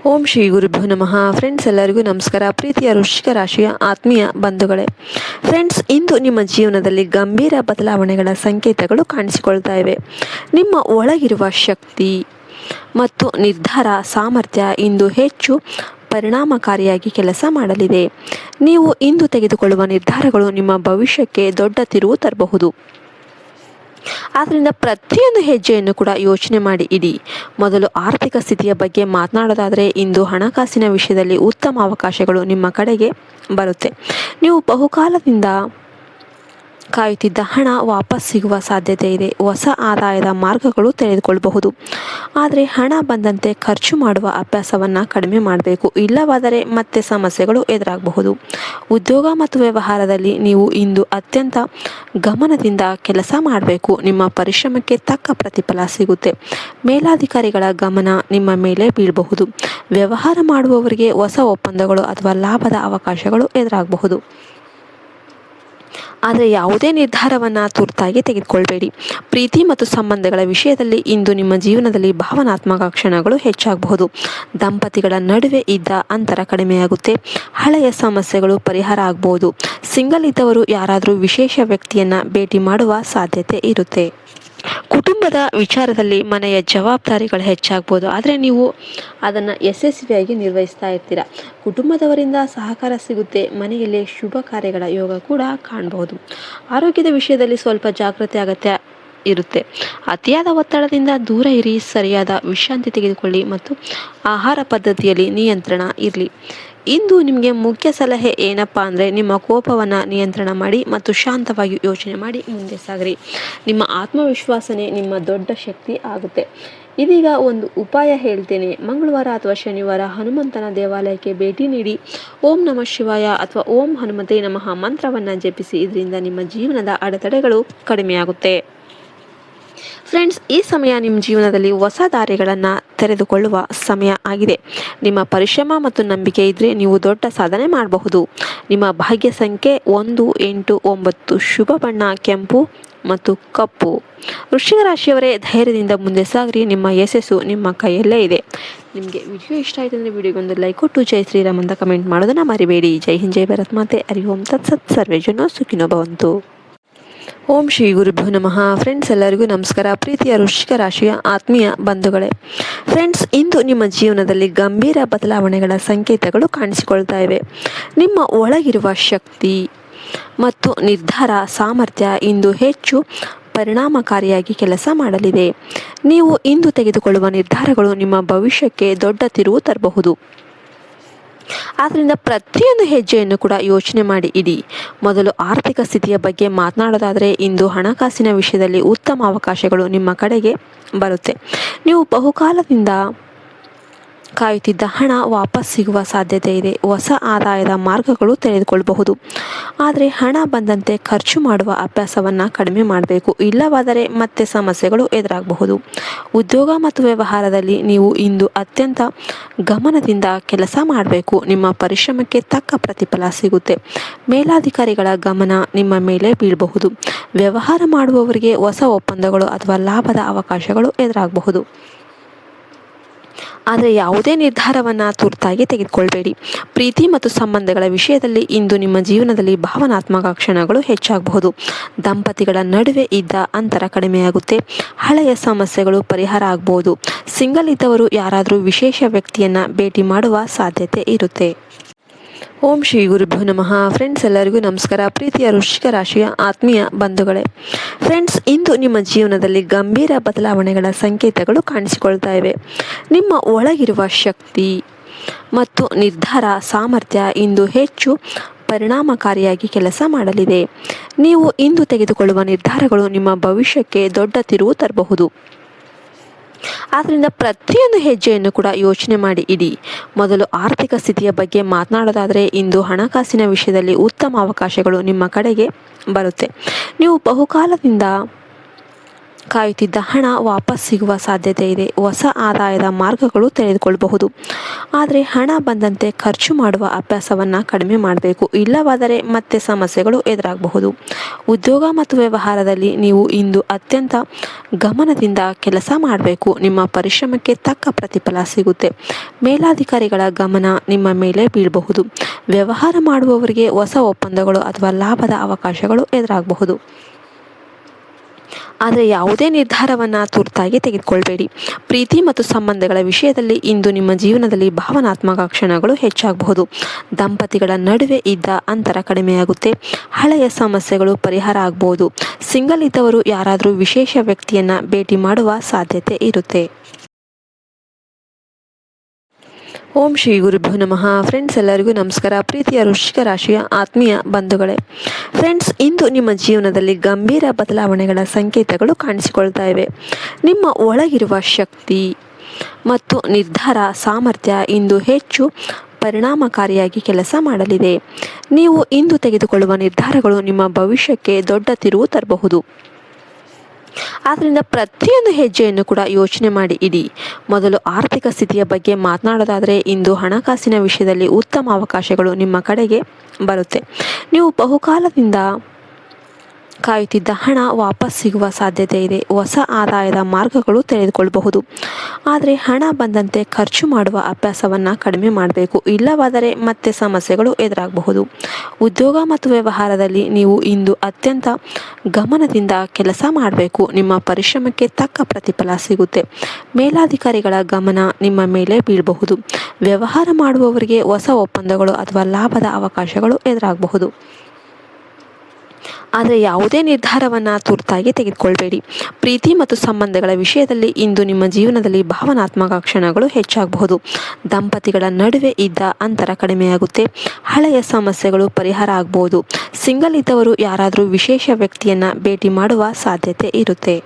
ಓಂ ಶ್ರೀ ಗುರುಭ್ಯೋ ನಮಃ. ಫ್ರೆಂಡ್ಸ್, ಎಲ್ಲರಿಗೂ ನಮಸ್ಕಾರ. ಪ್ರೀತಿಯ ವೃಶ್ಚಿಕ ರಾಶಿಯ ಆತ್ಮೀಯ ಬಂಧುಗಳೇ, ಫ್ರೆಂಡ್ಸ್, ಇಂದು ನಿಮ್ಮ ಜೀವನದಲ್ಲಿ ಗಂಭೀರ ಬದಲಾವಣೆಗಳ ಸಂಕೇತಗಳು ಕಾಣಿಸಿಕೊಳ್ತಾ ಇವೆ. ನಿಮ್ಮ ಒಳಗಿರುವ ಶಕ್ತಿ ಮತ್ತು ನಿರ್ಧಾರ ಸಾಮರ್ಥ್ಯ ಇಂದು ಹೆಚ್ಚು ಪರಿಣಾಮಕಾರಿಯಾಗಿ ಕೆಲಸ ಮಾಡಲಿದೆ. ನೀವು ಇಂದು ತೆಗೆದುಕೊಳ್ಳುವ ನಿರ್ಧಾರಗಳು ನಿಮ್ಮ ಭವಿಷ್ಯಕ್ಕೆ ದೊಡ್ಡ ತಿರುವು ತರಬಹುದು. ಆದ್ದರಿಂದ ಪ್ರತಿಯೊಂದು ಹೆಜ್ಜೆಯನ್ನು ಕೂಡ ಯೋಚನೆ ಮಾಡಿ ಇಡಿ. ಮೊದಲು ಆರ್ಥಿಕ ಸ್ಥಿತಿಯ ಬಗ್ಗೆ ಮಾತನಾಡೋದಾದರೆ, ಇಂದು ಹಣಕಾಸಿನ ವಿಷಯದಲ್ಲಿ ಉತ್ತಮ ಅವಕಾಶಗಳು ನಿಮ್ಮ ಕಡೆಗೆ ಬರುತ್ತೆ. ನೀವು ಬಹುಕಾಲದಿಂದ ಕಾಯುತ್ತಿದ್ದ ಹಣ ವಾಪಸ್ ಸಿಗುವ ಸಾಧ್ಯತೆ ಇದೆ. ಹೊಸ ಆದಾಯದ ಮಾರ್ಗಗಳು ತೆರೆದುಕೊಳ್ಳಬಹುದು. ಆದರೆ ಹಣ ಬಂದಂತೆ ಖರ್ಚು ಮಾಡುವ ಅಭ್ಯಾಸವನ್ನು ಕಡಿಮೆ ಮಾಡಬೇಕು. ಇಲ್ಲವಾದರೆ ಮತ್ತೆ ಸಮಸ್ಯೆಗಳು ಎದುರಾಗಬಹುದು. ಉದ್ಯೋಗ ಮತ್ತು ವ್ಯವಹಾರದಲ್ಲಿ ನೀವು ಇಂದು ಅತ್ಯಂತ ಗಮನದಿಂದ ಕೆಲಸ ಮಾಡಬೇಕು. ನಿಮ್ಮ ಪರಿಶ್ರಮಕ್ಕೆ ತಕ್ಕ ಪ್ರತಿಫಲ ಸಿಗುತ್ತೆ. ಮೇಲಾಧಿಕಾರಿಗಳ ಗಮನ ನಿಮ್ಮ ಮೇಲೆ ಬೀಳಬಹುದು. ವ್ಯವಹಾರ ಮಾಡುವವರಿಗೆ ಹೊಸ ಒಪ್ಪಂದಗಳು ಅಥವಾ ಲಾಭದ ಅವಕಾಶಗಳು ಎದುರಾಗಬಹುದು. ಆದರೆ ಯಾವುದೇ ನಿರ್ಧಾರವನ್ನು ತುರ್ತಾಗಿ ತೆಗೆದುಕೊಳ್ಬೇಡಿ. ಪ್ರೀತಿ ಮತ್ತು ಸಂಬಂಧಗಳ ವಿಷಯದಲ್ಲಿ ಇಂದು ನಿಮ್ಮ ಜೀವನದಲ್ಲಿ ಭಾವನಾತ್ಮಕ ಕ್ಷಣಗಳು ಹೆಚ್ಚಾಗಬಹುದು. ದಂಪತಿಗಳ ನಡುವೆ ಇದ್ದ ಅಂತರ ಕಡಿಮೆಯಾಗುತ್ತೆ. ಹಳೆಯ ಸಮಸ್ಯೆಗಳು ಪರಿಹಾರ ಆಗಬಹುದು. ಸಿಂಗಲ್ ಇದ್ದವರು ಯಾರಾದರೂ ವಿಶೇಷ ವ್ಯಕ್ತಿಯನ್ನು ಭೇಟಿ ಮಾಡುವ ಸಾಧ್ಯತೆ ಇರುತ್ತೆ. ಕುಟುಂಬದ ವಿಚಾರದಲ್ಲಿ ಮನೆಯ ಜವಾಬ್ದಾರಿಗಳು ಹೆಚ್ಚಾಗ್ಬೋದು, ಆದರೆ ನೀವು ಅದನ್ನು ಯಶಸ್ವಿಯಾಗಿ ನಿರ್ವಹಿಸ್ತಾ ಇರ್ತೀರ. ಕುಟುಂಬದವರಿಂದ ಸಹಕಾರ ಸಿಗುತ್ತೆ. ಮನೆಯಲ್ಲಿ ಶುಭ ಕಾರ್ಯಗಳ ಯೋಗ ಕೂಡ ಕಾಣಬಹುದು. ಆರೋಗ್ಯದ ವಿಷಯದಲ್ಲಿ ಸ್ವಲ್ಪ ಜಾಗೃತಿ ಅಗತ್ಯ ಇರುತ್ತೆ. ಅತಿಯಾದ ಒತ್ತಡದಿಂದ ದೂರ ಇರಿ. ಸರಿಯಾದ ವಿಶ್ರಾಂತಿ ತೆಗೆದುಕೊಳ್ಳಿ ಮತ್ತು ಆಹಾರ ಪದ್ಧತಿಯಲ್ಲಿ ನಿಯಂತ್ರಣ ಇರಲಿ. ಇಂದು ನಿಮಗೆ ಮುಖ್ಯ ಸಲಹೆ ಏನಪ್ಪ ಅಂದರೆ, ನಿಮ್ಮ ಕೋಪವನ್ನು ನಿಯಂತ್ರಣ ಮಾಡಿ ಮತ್ತು ಶಾಂತವಾಗಿ ಯೋಚನೆ ಮಾಡಿ ಮುಂದೆ ಸಾಗ್ರಿ. ನಿಮ್ಮ ಆತ್ಮವಿಶ್ವಾಸನೇ ನಿಮ್ಮ ದೊಡ್ಡ ಶಕ್ತಿ ಆಗುತ್ತೆ. ಇದೀಗ ಒಂದು ಉಪಾಯ ಹೇಳ್ತೇನೆ. ಮಂಗಳವಾರ ಅಥವಾ ಶನಿವಾರ ಹನುಮಂತನ ದೇವಾಲಯಕ್ಕೆ ಭೇಟಿ ನೀಡಿ ಓಂ ನಮಃ ಶಿವಾಯ ಅಥವಾ ಓಂ ಹನುಮತೆ ನಮಃ ಮಂತ್ರವನ್ನು ಜಪಿಸಿ. ಇದರಿಂದ ನಿಮ್ಮ ಜೀವನದ ಅಡೆತಡೆಗಳು ಕಡಿಮೆಯಾಗುತ್ತೆ. ಫ್ರೆಂಡ್ಸ್, ಈ ಸಮಯ ನಿಮ್ಮ ಜೀವನದಲ್ಲಿ ಹೊಸ ದಾರಿಗಳನ್ನು ತೆರೆದುಕೊಳ್ಳುವ ಸಮಯ ಆಗಿದೆ. ನಿಮ್ಮ ಪರಿಶ್ರಮ ಮತ್ತು ನಂಬಿಕೆ ಇದ್ದರೆ ನೀವು ದೊಡ್ಡ ಸಾಧನೆ ಮಾಡಬಹುದು. ನಿಮ್ಮ ಭಾಗ್ಯ ಸಂಖ್ಯೆ 1, 8, 9. ಶುಭ ಬಣ್ಣ ಕೆಂಪು ಮತ್ತು ಕಪ್ಪು. ವೃಶ್ಚಿಕ ರಾಶಿಯವರೇ, ಧೈರ್ಯದಿಂದ ಮುಂದೆ ಸಾಗ್ರಿ. ನಿಮ್ಮ ಯಶಸ್ಸು ನಿಮ್ಮ ಕೈಯಲ್ಲೇ ಇದೆ. ನಿಮಗೆ ವಿಡಿಯೋ ಇಷ್ಟ ಆಯಿತು ಅಂದರೆ ವಿಡಿಯೋಗೊಂದು ಲೈಕ್ ಕೊಟ್ಟು ಜೈ ಶ್ರೀರಾಮ್ ಅಂತ ಕಮೆಂಟ್ ಮಾಡೋದನ್ನು ಮರಿಬೇಡಿ. ಜೈ ಹಿಂದ್, ಜೈ ಭಾರತ್ ಮಾತೆ. ಹರಿ ಓಂ ತತ್ಸತ್. ಸರ್ವೇ ಜನ ಸುಖಿನೋ ಭವಂತು. ಓಂ ಶ್ರೀ ಗುರುಭ್ಯೋ ನಮಃ. ಫ್ರೆಂಡ್ಸ್, ಎಲ್ಲರಿಗೂ ನಮಸ್ಕಾರ. ಪ್ರೀತಿಯ ವೃಶ್ಚಿಕ ರಾಶಿಯ ಆತ್ಮೀಯ ಬಂಧುಗಳೇ, ಫ್ರೆಂಡ್ಸ್, ಇಂದು ನಿಮ್ಮ ಜೀವನದಲ್ಲಿ ಗಂಭೀರ ಬದಲಾವಣೆಗಳ ಸಂಕೇತಗಳು ಕಾಣಿಸಿಕೊಳ್ತಾ ಇವೆ. ನಿಮ್ಮ ಒಳಗಿರುವ ಶಕ್ತಿ ಮತ್ತು ನಿರ್ಧಾರ ಸಾಮರ್ಥ್ಯ ಇಂದು ಹೆಚ್ಚು ಪರಿಣಾಮಕಾರಿಯಾಗಿ ಕೆಲಸ ಮಾಡಲಿದೆ. ನೀವು ಇಂದು ತೆಗೆದುಕೊಳ್ಳುವ ನಿರ್ಧಾರಗಳು ನಿಮ್ಮ ಭವಿಷ್ಯಕ್ಕೆ ದೊಡ್ಡ ತಿರುವು ತರಬಹುದು. ಆದ್ದರಿಂದ ಪ್ರತಿಯೊಂದು ಹೆಜ್ಜೆಯನ್ನು ಕೂಡ ಯೋಚನೆ ಮಾಡಿ ಇಡಿ. ಮೊದಲು ಆರ್ಥಿಕ ಸ್ಥಿತಿಯ ಬಗ್ಗೆ ಮಾತನಾಡೋದಾದರೆ, ಇಂದು ಹಣಕಾಸಿನ ವಿಷಯದಲ್ಲಿ ಉತ್ತಮ ಅವಕಾಶಗಳು ನಿಮ್ಮ ಕಡೆಗೆ ಬರುತ್ತೆ. ನೀವು ಬಹುಕಾಲದಿಂದ ಕಾಯುತ್ತಿದ್ದ ಹಣ ವಾಪಸ್ ಸಿಗುವ ಸಾಧ್ಯತೆ ಇದೆ. ಹೊಸ ಆದಾಯದ ಮಾರ್ಗಗಳು ತೆರೆದುಕೊಳ್ಳಬಹುದು. ಆದರೆ ಹಣ ಬಂದಂತೆ ಖರ್ಚು ಮಾಡುವ ಅಭ್ಯಾಸವನ್ನು ಕಡಿಮೆ ಮಾಡಬೇಕು. ಇಲ್ಲವಾದರೆ ಮತ್ತೆ ಸಮಸ್ಯೆಗಳು ಎದುರಾಗಬಹುದು. ಉದ್ಯೋಗ ಮತ್ತು ವ್ಯವಹಾರದಲ್ಲಿ ನೀವು ಇಂದು ಅತ್ಯಂತ ಗಮನದಿಂದ ಕೆಲಸ ಮಾಡಬೇಕು. ನಿಮ್ಮ ಪರಿಶ್ರಮಕ್ಕೆ ತಕ್ಕ ಪ್ರತಿಫಲ ಸಿಗುತ್ತೆ. ಮೇಲಾಧಿಕಾರಿಗಳ ಗಮನ ನಿಮ್ಮ ಮೇಲೆ ಬೀಳಬಹುದು. ವ್ಯವಹಾರ ಮಾಡುವವರಿಗೆ ಹೊಸ ಒಪ್ಪಂದಗಳು ಅಥವಾ ಲಾಭದ ಅವಕಾಶಗಳು ಎದುರಾಗಬಹುದು. ಆದರೆ ಯಾವುದೇ ನಿರ್ಧಾರವನ್ನು ತುರ್ತಾಗಿ ತೆಗೆದುಕೊಳ್ಬೇಡಿ. ಪ್ರೀತಿ ಮತ್ತು ಸಂಬಂಧಗಳ ವಿಷಯದಲ್ಲಿ ಇಂದು ನಿಮ್ಮ ಜೀವನದಲ್ಲಿ ಭಾವನಾತ್ಮಕ ಕ್ಷಣಗಳು ಹೆಚ್ಚಾಗಬಹುದು. ದಂಪತಿಗಳ ನಡುವೆ ಇದ್ದ ಅಂತರ ಕಡಿಮೆಯಾಗುತ್ತೆ. ಹಳೆಯ ಸಮಸ್ಯೆಗಳು ಪರಿಹಾರ ಆಗಬಹುದು. ಸಿಂಗಲ್ ಇದ್ದವರು ಯಾರಾದರೂ ವಿಶೇಷ ವ್ಯಕ್ತಿಯನ್ನು ಭೇಟಿ ಮಾಡುವ ಸಾಧ್ಯತೆ ಇರುತ್ತೆ. ಓಂ ಶ್ರೀ ಗುರುಭ್ಯೋ ನಮಃ. ಫ್ರೆಂಡ್ಸ್, ಎಲ್ಲರಿಗೂ ನಮಸ್ಕಾರ. ಪ್ರೀತಿಯ ವೃಶ್ಚಿಕ ರಾಶಿಯ ಆತ್ಮೀಯ ಬಂಧುಗಳೇ, ಫ್ರೆಂಡ್ಸ್, ಇಂದು ನಿಮ್ಮ ಜೀವನದಲ್ಲಿ ಗಂಭೀರ ಬದಲಾವಣೆಗಳ ಸಂಕೇತಗಳು ಕಾಣಿಸಿಕೊಳ್ತಾ ಇವೆ. ನಿಮ್ಮ ಒಳಗಿರುವ ಶಕ್ತಿ ಮತ್ತು ನಿರ್ಧಾರ ಸಾಮರ್ಥ್ಯ ಇಂದು ಹೆಚ್ಚು ಪರಿಣಾಮಕಾರಿಯಾಗಿ ಕೆಲಸ ಮಾಡಲಿದೆ. ನೀವು ಇಂದು ತೆಗೆದುಕೊಳ್ಳುವ ನಿರ್ಧಾರಗಳು ನಿಮ್ಮ ಭವಿಷ್ಯಕ್ಕೆ ದೊಡ್ಡ ತಿರುವು ತರಬಹುದು. ಆದ್ದರಿಂದ ಪ್ರತಿಯೊಂದು ಹೆಜ್ಜೆಯನ್ನು ಕೂಡ ಯೋಚನೆ ಮಾಡಿ ಇಡಿ. ಮೊದಲು ಆರ್ಥಿಕ ಸ್ಥಿತಿಯ ಬಗ್ಗೆ ಮಾತನಾಡೋದಾದರೆ, ಇಂದು ಹಣಕಾಸಿನ ವಿಷಯದಲ್ಲಿ ಉತ್ತಮ ಅವಕಾಶಗಳು ನಿಮ್ಮ ಕಡೆಗೆ ಬರುತ್ತೆ. ನೀವು ಬಹುಕಾಲದಿಂದ ಕಾಯುತ್ತಿದ್ದ ಹಣ ವಾಪಸ್ ಸಿಗುವ ಸಾಧ್ಯತೆ ಇದೆ. ಹೊಸ ಆದಾಯದ ಮಾರ್ಗಗಳು ತೆರೆದುಕೊಳ್ಳಬಹುದು. ಆದರೆ ಹಣ ಬಂದಂತೆ ಖರ್ಚು ಮಾಡುವ ಅಭ್ಯಾಸವನ್ನು ಕಡಿಮೆ ಮಾಡಬೇಕು. ಇಲ್ಲವಾದರೆ ಮತ್ತೆ ಸಮಸ್ಯೆಗಳು ಎದುರಾಗಬಹುದು. ಉದ್ಯೋಗ ಮತ್ತು ವ್ಯವಹಾರದಲ್ಲಿ ನೀವು ಇಂದು ಅತ್ಯಂತ ಗಮನದಿಂದ ಕೆಲಸ ಮಾಡಬೇಕು. ನಿಮ್ಮ ಪರಿಶ್ರಮಕ್ಕೆ ತಕ್ಕ ಪ್ರತಿಫಲ ಸಿಗುತ್ತೆ. ಮೇಲಾಧಿಕಾರಿಗಳ ಗಮನ ನಿಮ್ಮ ಮೇಲೆ ಬೀಳಬಹುದು. ವ್ಯವಹಾರ ಮಾಡುವವರಿಗೆ ಹೊಸ ಒಪ್ಪಂದಗಳು ಅಥವಾ ಲಾಭದ ಅವಕಾಶಗಳು ಎದುರಾಗಬಹುದು. ಆದರೆ ಯಾವುದೇ ನಿರ್ಧಾರವನ್ನು ತುರ್ತಾಗಿ ತೆಗೆದುಕೊಳ್ಬೇಡಿ. ಪ್ರೀತಿ ಮತ್ತು ಸಂಬಂಧಗಳ ವಿಷಯದಲ್ಲಿ ಇಂದು ನಿಮ್ಮ ಜೀವನದಲ್ಲಿ ಭಾವನಾತ್ಮಕ ಕ್ಷಣಗಳು ಹೆಚ್ಚಾಗಬಹುದು. ದಂಪತಿಗಳ ನಡುವೆ ಇದ್ದ ಅಂತರ ಕಡಿಮೆಯಾಗುತ್ತೆ. ಹಳೆಯ ಸಮಸ್ಯೆಗಳು ಪರಿಹಾರ ಆಗಬಹುದು. ಸಿಂಗಲ್ ಇದ್ದವರು ಯಾರಾದರೂ ವಿಶೇಷ ವ್ಯಕ್ತಿಯನ್ನು ಭೇಟಿ ಮಾಡುವ ಸಾಧ್ಯತೆ ಇರುತ್ತೆ. ಓಂ ಶ್ರೀ ಗುರುಭ್ಯೋ ನಮಃ. ಫ್ರೆಂಡ್ಸ್, ಎಲ್ಲರಿಗೂ ನಮಸ್ಕಾರ. ಪ್ರೀತಿಯ ವೃಶ್ಚಿಕ ರಾಶಿಯ ಆತ್ಮೀಯ ಬಂಧುಗಳೇ, ಫ್ರೆಂಡ್ಸ್, ಇಂದು ನಿಮ್ಮ ಜೀವನದಲ್ಲಿ ಗಂಭೀರ ಬದಲಾವಣೆಗಳ ಸಂಕೇತಗಳು ಕಾಣಿಸಿಕೊಳ್ತಾ ಇವೆ. ನಿಮ್ಮ ಒಳಗಿರುವ ಶಕ್ತಿ ಮತ್ತು ನಿರ್ಧಾರ ಸಾಮರ್ಥ್ಯ ಇಂದು ಹೆಚ್ಚು ಪರಿಣಾಮಕಾರಿಯಾಗಿ ಕೆಲಸ ಮಾಡಲಿದೆ. ನೀವು ಇಂದು ತೆಗೆದುಕೊಳ್ಳುವ ನಿರ್ಧಾರಗಳು ನಿಮ್ಮ ಭವಿಷ್ಯಕ್ಕೆ ದೊಡ್ಡ ತಿರುವು ತರಬಹುದು. ಆದ್ದರಿಂದ ಪ್ರತಿಯೊಂದು ಹೆಜ್ಜೆಯನ್ನು ಕೂಡ ಯೋಚನೆ ಮಾಡಿ ಇಡಿ. ಮೊದಲು ಆರ್ಥಿಕ ಸ್ಥಿತಿಯ ಬಗ್ಗೆ ಮಾತನಾಡೋದಾದರೆ, ಇಂದು ಹಣಕಾಸಿನ ವಿಷಯದಲ್ಲಿ ಉತ್ತಮ ಅವಕಾಶಗಳು ನಿಮ್ಮ ಕಡೆಗೆ ಬರುತ್ತೆ. ನೀವು ಬಹುಕಾಲದಿಂದ ಕಾಯುತ್ತಿದ್ದ ಹಣ ವಾಪಸ್ ಸಿಗುವ ಸಾಧ್ಯತೆ ಇದೆ. ಹೊಸ ಆದಾಯದ ಮಾರ್ಗಗಳು ತೆರೆದುಕೊಳ್ಳಬಹುದು. ಆದರೆ ಹಣ ಬಂದಂತೆ ಖರ್ಚು ಮಾಡುವ ಅಭ್ಯಾಸವನ್ನು ಕಡಿಮೆ ಮಾಡಬೇಕು. ಇಲ್ಲವಾದರೆ ಮತ್ತೆ ಸಮಸ್ಯೆಗಳು ಎದುರಾಗಬಹುದು. ಉದ್ಯೋಗ ಮತ್ತು ವ್ಯವಹಾರದಲ್ಲಿ ನೀವು ಇಂದು ಅತ್ಯಂತ ಗಮನದಿಂದ ಕೆಲಸ ಮಾಡಬೇಕು. ನಿಮ್ಮ ಪರಿಶ್ರಮಕ್ಕೆ ತಕ್ಕ ಪ್ರತಿಫಲ ಸಿಗುತ್ತೆ. ಮೇಲಾಧಿಕಾರಿಗಳ ಗಮನ ನಿಮ್ಮ ಮೇಲೆ ಬೀಳಬಹುದು. ವ್ಯವಹಾರ ಮಾಡುವವರಿಗೆ ಹೊಸ ಒಪ್ಪಂದಗಳು ಅಥವಾ ಲಾಭದ ಅವಕಾಶಗಳು ಎದುರಾಗಬಹುದು. ಆದರೆ ಯಾವುದೇ ನಿರ್ಧಾರವನ್ನು ತುರ್ತಾಗಿ ತೆಗೆದುಕೊಳ್ಬೇಡಿ. ಪ್ರೀತಿ ಮತ್ತು ಸಂಬಂಧಗಳ ವಿಷಯದಲ್ಲಿ ಇಂದು ನಿಮ್ಮ ಜೀವನದಲ್ಲಿ ಭಾವನಾತ್ಮಕ ಕ್ಷಣಗಳು ಹೆಚ್ಚಾಗಬಹುದು. ದಂಪತಿಗಳ ನಡುವೆ ಇದ್ದ ಅಂತರ ಕಡಿಮೆಯಾಗುತ್ತೆ. ಹಳೆಯ ಸಮಸ್ಯೆಗಳು ಪರಿಹಾರ ಆಗಬಹುದು. ಸಿಂಗಲ್ ಇದ್ದವರು ಯಾರಾದರೂ ವಿಶೇಷ ವ್ಯಕ್ತಿಯನ್ನು ಭೇಟಿ ಮಾಡುವ ಸಾಧ್ಯತೆ ಇರುತ್ತೆ.